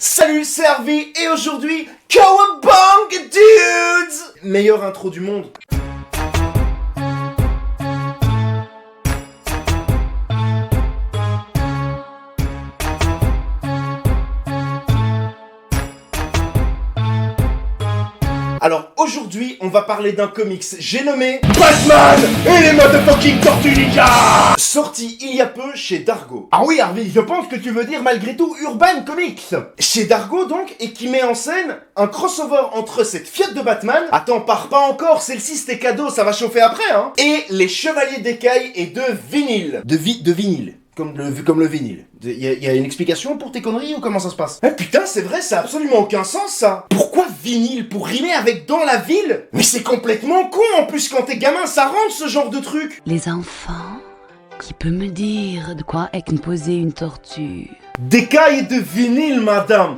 Salut, c'est Harvey, et aujourd'hui, Cowabunga Dudes! Meilleure intro du monde. Alors aujourd'hui, on va parler d'un comics, j'ai nommé Batman et les motherfucking Tortues Ninja, sorti il y a peu chez Dargo. Ah oui Harvey, je pense que tu veux dire malgré tout Urban Comics. Chez Dargo donc, et qui met en scène un crossover entre cette fiotte de Batman, attends, pars pas encore, celle-ci c'était cadeau, ça va chauffer après hein, et les Chevaliers d'Écaille et de vinyle. De vinyle. Comme le vinyle. Y a une explication pour tes conneries ou comment ça se passe? Eh putain, c'est vrai, ça a absolument aucun sens ça. Pourquoi vinyle? Pour rimer avec dans la ville? Mais c'est complètement con en plus, quand t'es gamin, ça rentre ce genre de truc. Les enfants, qui peut me dire de quoi est composée une tortue? D'écailles et de vinyle, madame.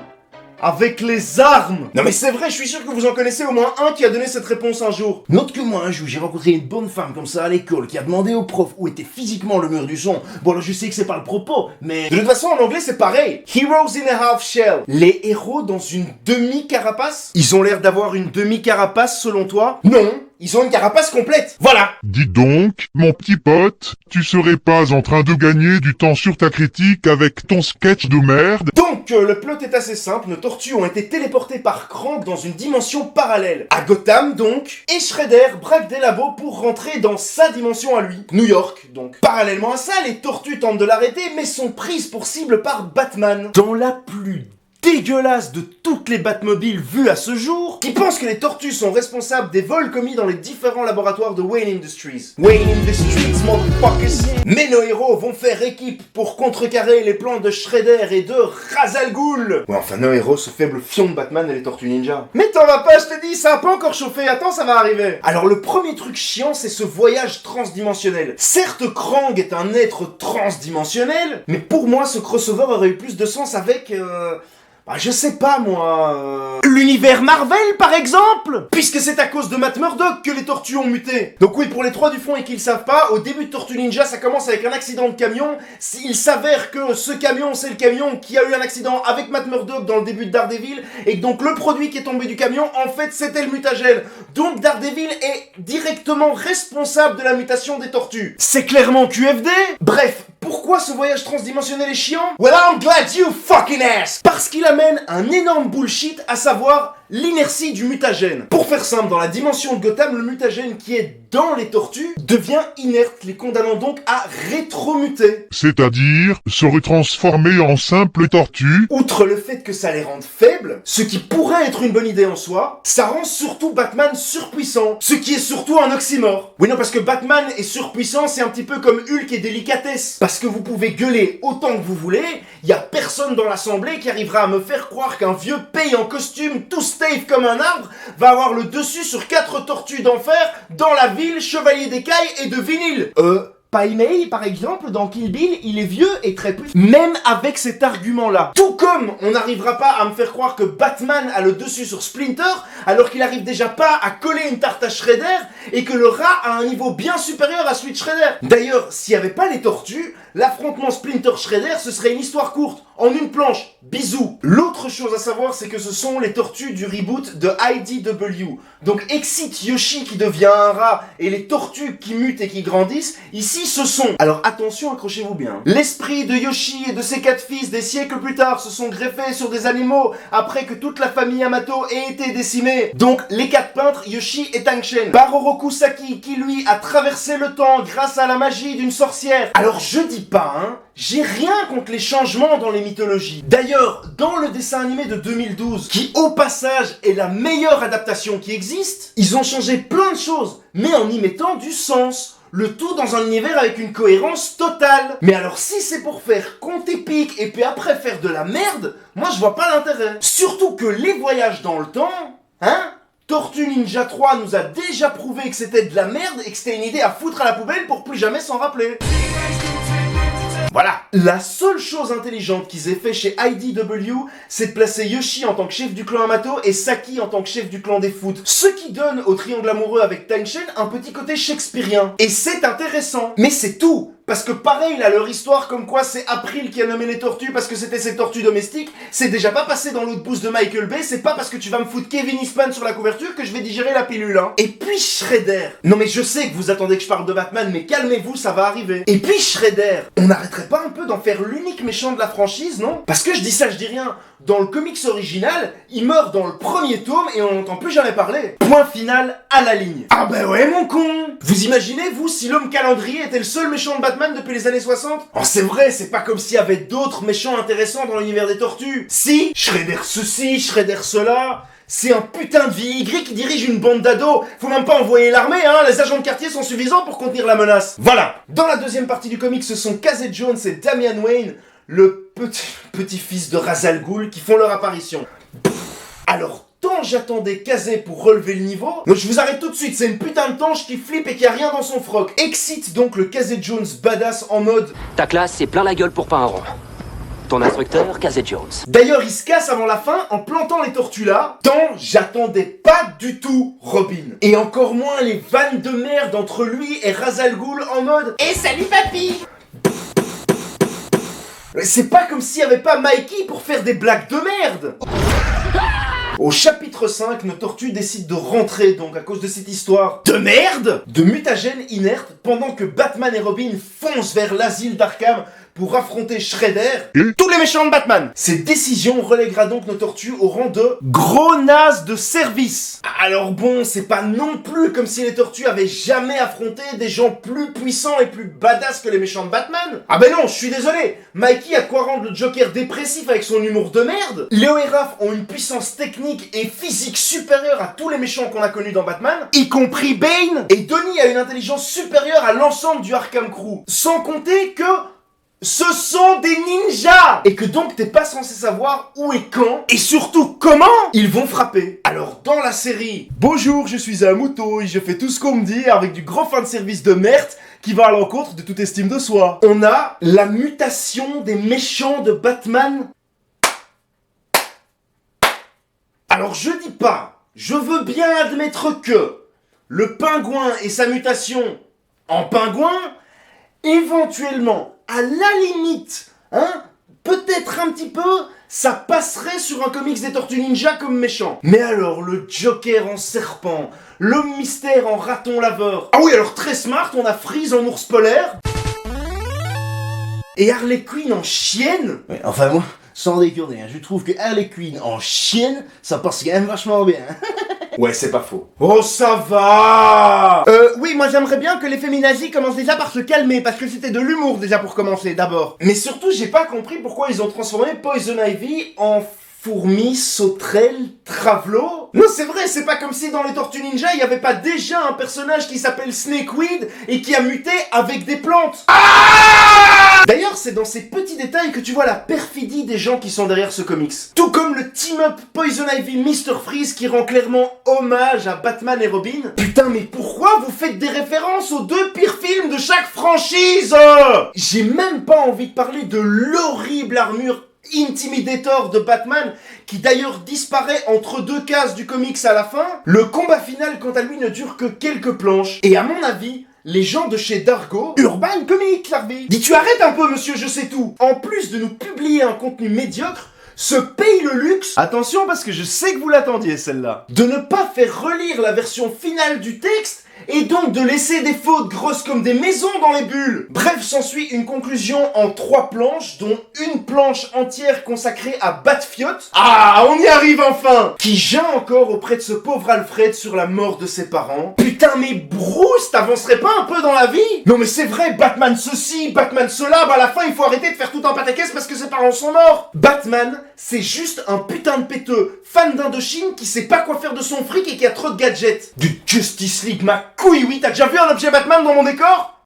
Avec les armes. Non mais c'est vrai, je suis sûr que vous en connaissez au moins un qui a donné cette réponse un jour. Note que moi un jour, j'ai rencontré une bonne femme comme ça à l'école qui a demandé au prof où était physiquement le mur du son. Bon alors je sais que c'est pas le propos, mais de toute façon en anglais c'est pareil. Heroes in a half shell. Les héros dans une demi-carapace? Ils ont l'air d'avoir une demi-carapace selon toi? Non. Ils ont une carapace complète, voilà. Dis donc, mon petit pote, tu serais pas en train de gagner du temps sur ta critique avec ton sketch de merde? Donc, le plot est assez simple, nos tortues ont été téléportées par Crank dans une dimension parallèle. À Gotham, donc, et Shredder braque des labos pour rentrer dans sa dimension à lui. New York, donc. Parallèlement à ça, les tortues tentent de l'arrêter, mais sont prises pour cible par Batman. Dans la plus dégueulasse de toutes les Batmobiles vues à ce jour, qui pense que les tortues sont responsables des vols commis dans les différents laboratoires de Wayne Industries. Wayne Industries, motherfuckers. Mais nos héros vont faire équipe pour contrecarrer les plans de Shredder et de Ra's al Ghul. Ouais, enfin, nos héros, ce faible fion de Batman et les Tortues Ninja. Mais t'en vas pas, je te dis, ça a pas encore chauffé, attends, ça va arriver. Alors, le premier truc chiant, c'est ce voyage transdimensionnel. Certes, Krang est un être transdimensionnel, mais pour moi, ce crossover aurait eu plus de sens avec, je sais pas moi... L'univers Marvel par exemple? Puisque c'est à cause de Matt Murdock que les tortues ont muté. Donc oui, pour les trois du fond et qui le savent pas, au début de Tortue Ninja, ça commence avec un accident de camion. Il s'avère que ce camion, c'est le camion qui a eu un accident avec Matt Murdock dans le début de Daredevil. Et que donc le produit qui est tombé du camion, en fait, c'était le mutagène. Donc Daredevil est directement responsable de la mutation des tortues. C'est clairement QFD. Bref, pourquoi ce voyage transdimensionnel est chiant? Well, I'm glad you fucking asked. Parce qu'il amène un énorme bullshit, à savoir l'inertie du mutagène. Pour faire simple, dans la dimension de Gotham, le mutagène qui est dans les tortues devient inerte, les condamnant donc à rétromuter. C'est-à-dire se retransformer en simple tortue? Outre le fait que ça les rende faibles, ce qui pourrait être une bonne idée en soi, ça rend surtout Batman surpuissant, ce qui est surtout un oxymore. Oui non, parce que Batman est surpuissant, c'est un petit peu comme Hulk et délicatesse. Parce que vous pouvez gueuler autant que vous voulez, y a personne dans l'assemblée qui arrivera à me faire croire qu'un vieux paye en costume tout stave comme un arbre va avoir le dessus sur 4 tortues d'enfer dans la ville Chevalier d'Écaille et de vinyle. Pai Mei, par exemple, dans Kill Bill, il est vieux et très puissant. Même avec cet argument-là. Tout comme on n'arrivera pas à me faire croire que Batman a le dessus sur Splinter, alors qu'il arrive déjà pas à coller une tarte à Shredder, et que le rat a un niveau bien supérieur à celui de Shredder. D'ailleurs, s'il n'y avait pas les tortues, l'affrontement Splinter-Shredder, ce serait une histoire courte, en une planche. Bisous. L'autre chose à savoir, c'est que ce sont les tortues du reboot de IDW. Donc, Exit Yoshi qui devient un rat, et les tortues qui mutent et qui grandissent, ici, ce sont... Alors attention, accrochez-vous bien. L'esprit de Yoshi et de ses 4 fils des siècles plus tard se sont greffés sur des animaux après que toute la famille Yamato ait été décimée. Donc les 4 peintres, Yoshi et Tang-Shen. Par Oroku Saki qui lui a traversé le temps grâce à la magie d'une sorcière. Alors je dis pas, hein, j'ai rien contre les changements dans les mythologies. D'ailleurs, dans le dessin animé de 2012, qui au passage est la meilleure adaptation qui existe, ils ont changé plein de choses, mais en y mettant du sens. Le tout dans un univers avec une cohérence totale. Mais alors si c'est pour faire conte épique et puis après faire de la merde, moi je vois pas l'intérêt. Surtout que les voyages dans le temps, hein, Tortue Ninja 3 nous a déjà prouvé que c'était de la merde et que c'était une idée à foutre à la poubelle pour plus jamais s'en rappeler. Voilà. La seule chose intelligente qu'ils aient fait chez IDW, c'est de placer Yoshi en tant que chef du clan Yamato et Saki en tant que chef du clan des Foot. Ce qui donne au triangle amoureux avec Tang-Shen un petit côté shakespearien. Et c'est intéressant. Mais c'est tout. Parce que pareil, là, leur histoire comme quoi c'est April qui a nommé les tortues parce que c'était ses tortues domestiques, c'est déjà pas passé dans l'autre boost de Michael Bay, c'est pas parce que tu vas me foutre Kevin Eastman sur la couverture que je vais digérer la pilule, hein. Et puis Shredder. Non mais je sais que vous attendez que je parle de Batman, mais calmez-vous, ça va arriver. Et puis Shredder. On n'arrêterait pas un peu d'en faire l'unique méchant de la franchise, non? Parce que je dis ça, je dis rien. Dans le comics original, il meurt dans le premier tome et on n'entend plus jamais parler. Point final à la ligne. Ah bah ouais mon con. Vous imaginez, vous, si l'homme calendrier était le seul méchant de Batman depuis les années 60? Oh c'est vrai, c'est pas comme s'il y avait d'autres méchants intéressants dans l'univers des tortues. Si, Shredder ceci, Shredder cela... C'est un putain de vieil gris qui dirige une bande d'ados. Faut même pas envoyer l'armée, hein. Les agents de quartier sont suffisants pour contenir la menace. Voilà. Dans la deuxième partie du comic, ce sont Casey Jones et Damian Wayne, le petit-fils de Ra's al Ghul, qui font leur apparition. Alors, tant j'attendais Casey pour relever le niveau... Donc je vous arrête tout de suite, c'est une putain de tanche qui flippe et qui a rien dans son froc. Excite donc le Casey Jones badass en mode... Ta classe, c'est plein la gueule pour pas un rond. Ton instructeur, Casey Jones. D'ailleurs, il se casse avant la fin en plantant les tortues là. Tant j'attendais pas du tout Robin. Et encore moins les vannes de merde entre lui et Ra's al Ghul en mode « Eh salut papy !» C'est pas comme s'il y avait pas Mikey pour faire des blagues de merde. Au chapitre 5, nos tortues décident de rentrer donc à cause de cette histoire de merde de mutagènes inertes pendant que Batman et Robin foncent vers l'asile d'Arkham pour affronter Shredder et tous les méchants de Batman. Cette décision relèguera donc nos tortues au rang de gros nazes de service. Alors bon, c'est pas non plus comme si les tortues avaient jamais affronté des gens plus puissants et plus badass que les méchants de Batman. Ah ben non, je suis désolé. Mikey a de quoi rendre le Joker dépressif avec son humour de merde. Léo et Raph ont une puissance technique et physique supérieure à tous les méchants qu'on a connus dans Batman, y compris Bane. Et Donnie a une intelligence supérieure à l'ensemble du Arkham Crew. Sans compter que... ce sont des ninjas! Et que donc t'es pas censé savoir où et quand, et surtout comment ils vont frapper. Alors dans la série, bonjour, je suis un mouton et je fais tout ce qu'on me dit avec du gros fan service de merde qui va à l'encontre de toute estime de soi. On a la mutation des méchants de Batman. Alors je dis pas, je veux bien admettre que le pingouin et sa mutation en pingouin, éventuellement, à la limite, hein, peut-être un petit peu, ça passerait sur un comics des Tortues Ninja comme méchant. Mais alors, le Joker en serpent, l'homme mystère en raton laveur. Ah oui, alors très smart, on a Freeze en ours polaire. Et Harley Quinn en chienne. Ouais, enfin moi, sans déconner, hein, je trouve que Harley Quinn en chienne, ça passe quand même vachement bien. Ouais, c'est pas faux. Oh, ça va. Oui, moi j'aimerais bien que les féminazis commencent déjà par se calmer, parce que c'était de l'humour déjà pour commencer, d'abord. Mais surtout, j'ai pas compris pourquoi ils ont transformé Poison Ivy en fourmi, sauterelle, travelot. Non, c'est vrai, c'est pas comme si dans les Tortues Ninja, il y avait pas déjà un personnage qui s'appelle Snakeweed et qui a muté avec des plantes. D'ailleurs, c'est dans ces petits détails que tu vois la perfidie des gens qui sont derrière ce comics. Tout comme le team-up Poison Ivy Mr. Freeze qui rend clairement hommage à Batman et Robin. Putain, mais pourquoi vous faites des références aux deux pires films de chaque franchise? J'ai même pas envie de parler de l'horrible armure Intimidator de Batman, qui d'ailleurs disparaît entre deux cases du comics à la fin. Le combat final, quant à lui, ne dure que quelques planches. Et à mon avis, les gens de chez Dargo, Urban Comics, Larby, dis tu arrêtes un peu monsieur je sais tout, en plus de nous publier un contenu médiocre, se paye le luxe, attention parce que je sais que vous l'attendiez celle-là, de ne pas faire relire la version finale du texte et donc de laisser des fautes grosses comme des maisons dans les bulles. Bref, s'ensuit une conclusion en 3 planches, dont une planche entière consacrée à Batfiot. Ah, on y arrive enfin! Qui geint encore auprès de ce pauvre Alfred sur la mort de ses parents. Putain, mais Bruce, t'avancerais pas un peu dans la vie? Non mais c'est vrai, Batman ceci, Batman cela, bah à la fin il faut arrêter de faire tout un pataquès parce que ses parents sont morts. Batman, c'est juste un putain de péteux, fan d'Indochine qui sait pas quoi faire de son fric et qui a trop de gadgets. Du Justice League, ma couille, oui, t'as déjà vu un objet Batman dans mon décor?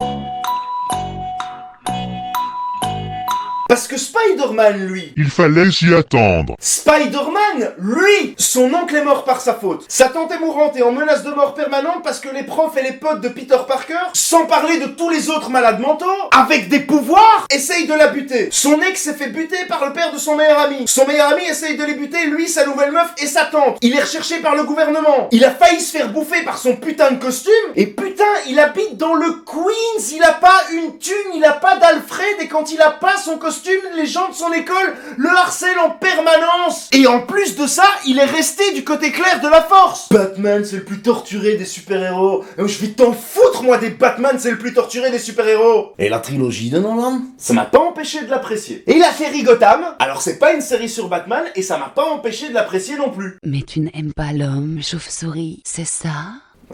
Parce que Spider-Man, lui, Il fallait s'y attendre. Spider-Man, lui, son oncle est mort par sa faute. Sa tante est mourante et en menace de mort permanente parce que les profs et les potes de Peter Parker, sans parler de tous les autres malades mentaux, avec des pouvoirs, essayent de la buter. Son ex s'est fait buter par le père de son meilleur ami. Son meilleur ami essaye de les buter, lui, sa nouvelle meuf et sa tante. Il est recherché par le gouvernement. Il a failli se faire bouffer par son putain de costume. Et putain, il habite dans le Queens. Il a pas une thune, il a pas d'Alfred. Et quand il a pas son costume, les gens de son école le harcèlent en permanence. Et en plus de ça, il est resté du côté clair de la force. Batman, c'est le plus torturé des super-héros. Je vais t'en foutre, moi, des Batman, c'est le plus torturé des super-héros. Et la trilogie de Nolan, ça m'a pas empêché de l'apprécier. Et la série Gotham, alors c'est pas une série sur Batman, et ça m'a pas empêché de l'apprécier non plus. Mais tu n'aimes pas l'homme chauve-souris, c'est ça?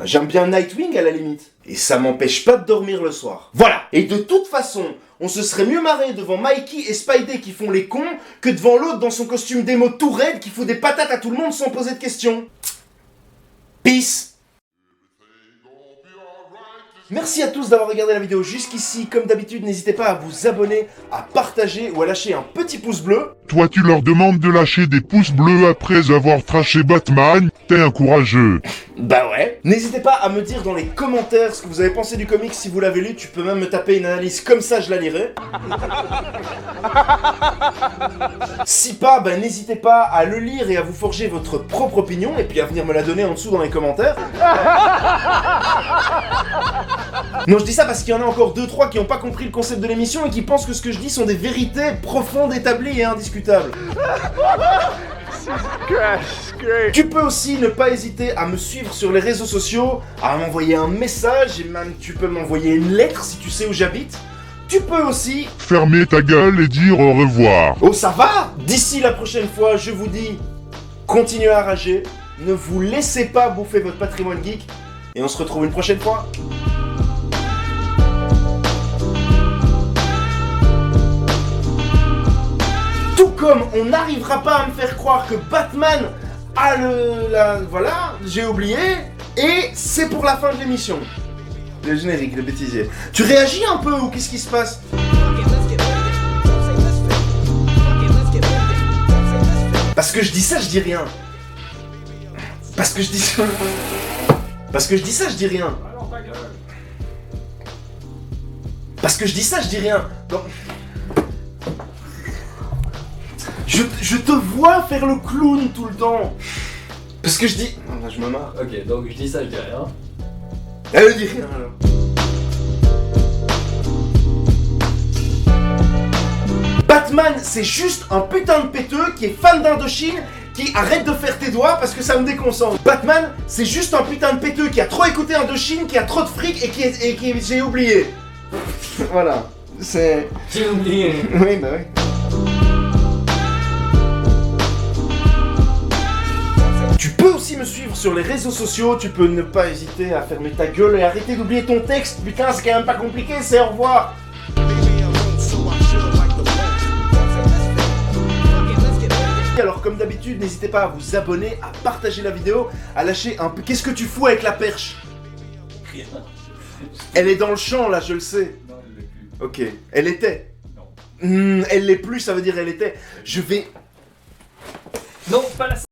J'aime bien Nightwing à la limite. Et ça m'empêche pas de dormir le soir. Voilà. Et de toute façon, on se serait mieux marré devant Mikey et Spidey qui font les cons que devant l'autre dans son costume démo tout raide qui fout des patates à tout le monde sans poser de questions. Peace. Merci à tous d'avoir regardé la vidéo jusqu'ici. Comme d'habitude, n'hésitez pas à vous abonner, à partager ou à lâcher un petit pouce bleu. Toi tu leur demandes de lâcher des pouces bleus après avoir trashé Batman, t'es un courageux. Bah ouais. N'hésitez pas à me dire dans les commentaires ce que vous avez pensé du comics si vous l'avez lu. Tu peux même me taper une analyse comme ça, je la lirai. Si pas, bah n'hésitez pas à le lire et à vous forger votre propre opinion et puis à venir me la donner en dessous dans les commentaires. Non, je dis ça parce qu'il y en a encore 2-3 qui n'ont pas compris le concept de l'émission et qui pensent que ce que je dis sont des vérités profondes, établies et indiscutables. Tu peux aussi ne pas hésiter à me suivre sur les réseaux sociaux, à m'envoyer un message et même tu peux m'envoyer une lettre si tu sais où j'habite. Tu peux aussi... Fermer ta gueule et dire au revoir. Oh ça va? D'ici la prochaine fois, je vous dis, continuez à rager, ne vous laissez pas bouffer votre patrimoine geek et on se retrouve une prochaine fois. Tout comme on n'arrivera pas à me faire croire que Batman a voilà, j'ai oublié, et c'est pour la fin de l'émission. Le générique, le bêtisier. Tu réagis un peu ou qu'est-ce qui se passe? Parce que je dis ça, je dis rien. Parce que je dis ça... Parce que je dis ça, je dis rien. Parce que je dis ça, je dis rien. Non. Je te vois faire le clown tout le temps. Parce que je dis... Non, je me marre. Ok, donc je dis ça, je dis rien. Elle dit rien alors. Batman, c'est juste un putain de péteux qui est fan d'Indochine, qui arrête de faire tes doigts parce que ça me déconcentre. Batman, c'est juste un putain de péteux qui a trop écouté Indochine, qui a trop de fric et qui j'ai oublié. Voilà. C'est... J'ai oublié. Oui, bah oui. Tu peux aussi me suivre sur les réseaux sociaux, tu peux ne pas hésiter à fermer ta gueule et arrêter d'oublier ton texte, putain c'est quand même pas compliqué, c'est au revoir. Alors comme d'habitude, n'hésitez pas à vous abonner, à partager la vidéo, à lâcher un peu... Qu'est-ce que tu fous avec la perche? Rien. Elle est dans le champ là, je le sais. Non, je l'ai plus. Ok, elle était. Non. Elle l'est plus, ça veut dire elle était. Je vais... Non, pas la